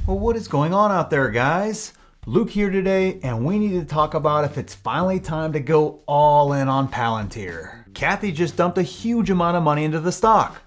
Well, what is going on out there, guys? Luke here today, and we need to talk about if it's finally time to go all in on Palantir. Cathy just dumped a huge amount of money into the stock.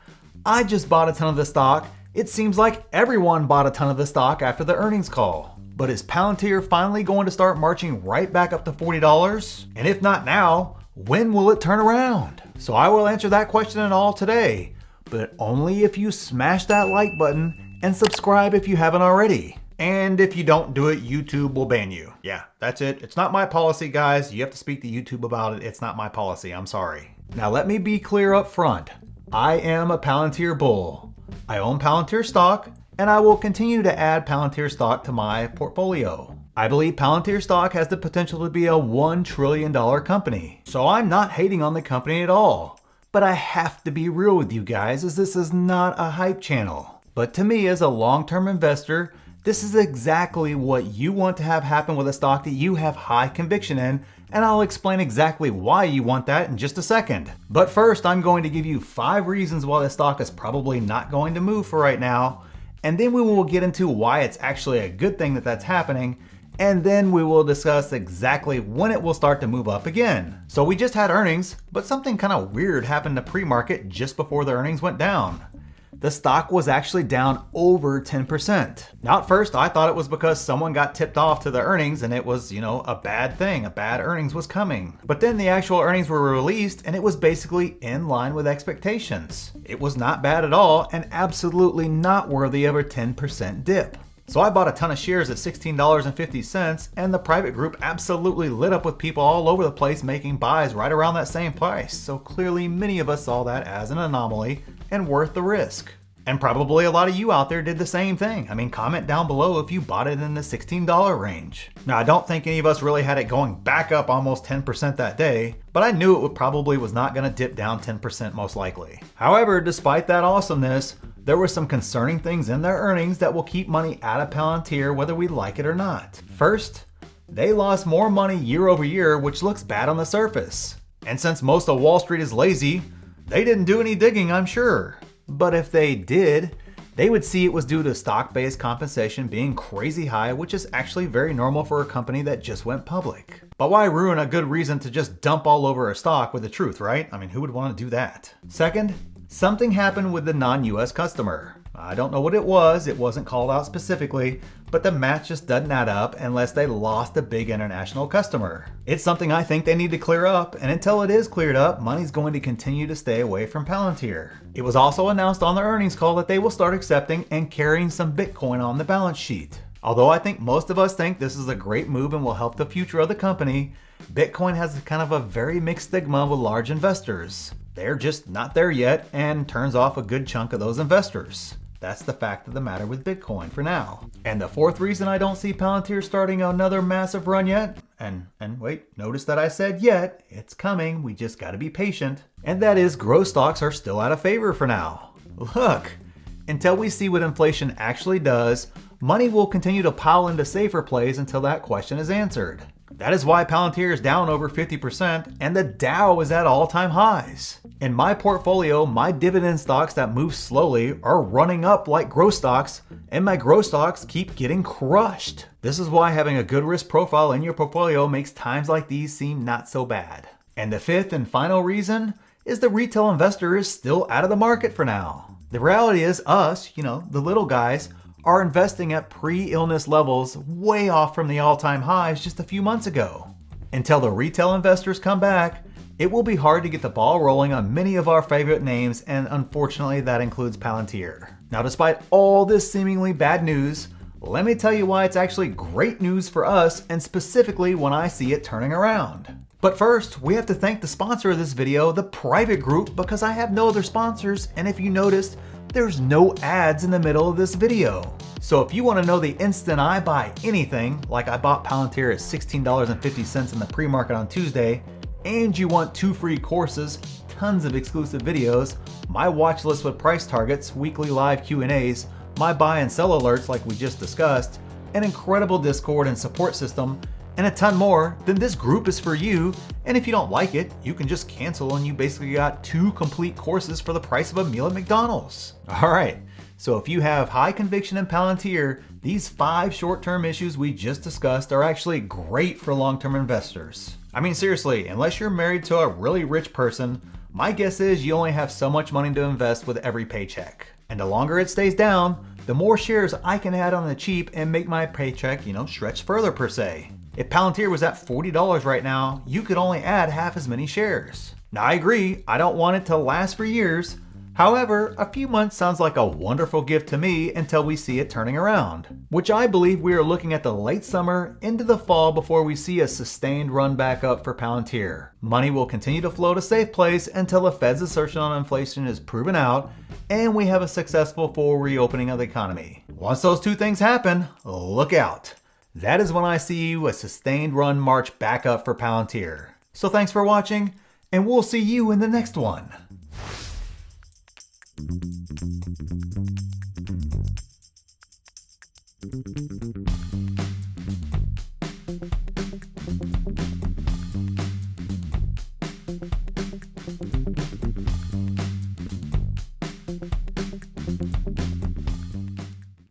I just bought a ton of the stock. It seems like everyone bought a ton of the stock after the earnings call. But is Palantir finally going to start marching right back up to $40? And if not now, when will it turn around? So I will answer that question and all today, but only if you smash that like button and subscribe if you haven't already. And if you don't do it, YouTube will ban you. Yeah, that's it. It's not my policy, guys. You have to speak to YouTube about it. It's not my policy. I'm sorry. Now let me be clear up front. I am a Palantir bull. I own Palantir stock, and I will continue to add Palantir stock to my portfolio. I believe Palantir stock has the potential to be a $1 trillion company. So I'm not hating on the company at all. But I have to be real with you guys, as this is not a hype channel. But to me, as a long-term investor, this is exactly what you want to have happen with a stock that you have high conviction in, and I'll explain exactly why you want that in just a second. But first, I'm going to give you 5 reasons why the stock is probably not going to move for right now, and then we will get into why it's actually a good thing that that's happening, and then we will discuss exactly when it will start to move up again. So we just had earnings, but something kind of weird happened to pre-market just before the earnings went down. The stock was actually down over 10%. Now at first I thought it was because someone got tipped off to the earnings and it was, a bad thing, a bad earnings was coming. But then the actual earnings were released and it was basically in line with expectations. It was not bad at all and absolutely not worthy of a 10% dip. So I bought a ton of shares at $16.50 and the private group absolutely lit up with people all over the place making buys right around that same price. So clearly many of us saw that as an anomaly and worth the risk. And probably a lot of you out there did the same thing. I mean, comment down below if you bought it in the $16 range. Now, I don't think any of us really had it going back up almost 10% that day, but I knew it probably was not going to dip down 10% most likely. However, despite that awesomeness, there were some concerning things in their earnings that will keep money out of Palantir whether we like it or not. First, they lost more money year over year, which looks bad on the surface. And since most of Wall Street is lazy, they didn't do any digging, I'm sure. But if they did, they would see it was due to stock-based compensation being crazy high, which is actually very normal for a company that just went public. But why ruin a good reason to just dump all over a stock with the truth, right? I mean, who would want to do that? Second, something happened with the non-US customer. I don't know what it wasn't called out specifically, but the math just doesn't add up unless they lost a big international customer. It's something I think they need to clear up, and until it is cleared up, money's going to continue to stay away from Palantir. It was also announced on the earnings call that they will start accepting and carrying some Bitcoin on the balance sheet. Although I think most of us think this is a great move and will help the future of the company, Bitcoin has kind of a very mixed stigma with large investors. They're just not there yet and turns off a good chunk of those investors. That's the fact of the matter with Bitcoin for now. And the fourth reason I don't see Palantir starting another massive run yet, and wait, notice that I said yet, it's coming, we just gotta be patient, and that is growth stocks are still out of favor for now. Look, until we see what inflation actually does, money will continue to pile into safer plays until that question is answered. That is why Palantir is down over 50% and the Dow is at all-time highs. In my portfolio, my dividend stocks that move slowly are running up like growth stocks, and my growth stocks keep getting crushed. This is why having a good risk profile in your portfolio makes times like these seem not so bad. And the fifth and final reason is the retail investor is still out of the market for now. The reality is us, the little guys, are investing at pre-illness levels way off from the all-time highs just a few months ago. Until the retail investors come back, it will be hard to get the ball rolling on many of our favorite names, and unfortunately that includes Palantir. Now, despite all this seemingly bad news, let me tell you why it's actually great news for us, and specifically when I see it turning around. But first, we have to thank the sponsor of this video, the private group, because I have no other sponsors, and if you noticed, there's no ads in the middle of this video. So if you want to know the instant I buy anything, like I bought Palantir at $16.50 in the pre-market on Tuesday, and you want 2 free courses, tons of exclusive videos, my watch list with price targets, weekly live Q&As, my buy and sell alerts like we just discussed, an incredible Discord and support system, and a ton more, then this group is for you. And if you don't like it, you can just cancel and you basically got 2 complete courses for the price of a meal at McDonald's. All right, So if you have high conviction in Palantir, these 5 short-term issues we just discussed are actually great for long-term investors. I mean, seriously, unless you're married to a really rich person, my guess is you only have so much money to invest with every paycheck. And the longer it stays down, the more shares I can add on the cheap and make my paycheck, stretch further per se. If Palantir was at $40 right now, you could only add half as many shares. Now I agree, I don't want it to last for years. However, a few months sounds like a wonderful gift to me until we see it turning around, which I believe we are looking at the late summer into the fall before we see a sustained run back up for Palantir. Money will continue to flow to safe place until the Fed's assertion on inflation is proven out and we have a successful full reopening of the economy. Once those two things happen, look out. That is when I see a sustained run march back up for Palantir. So thanks for watching, and we'll see you in the next one. Thank you.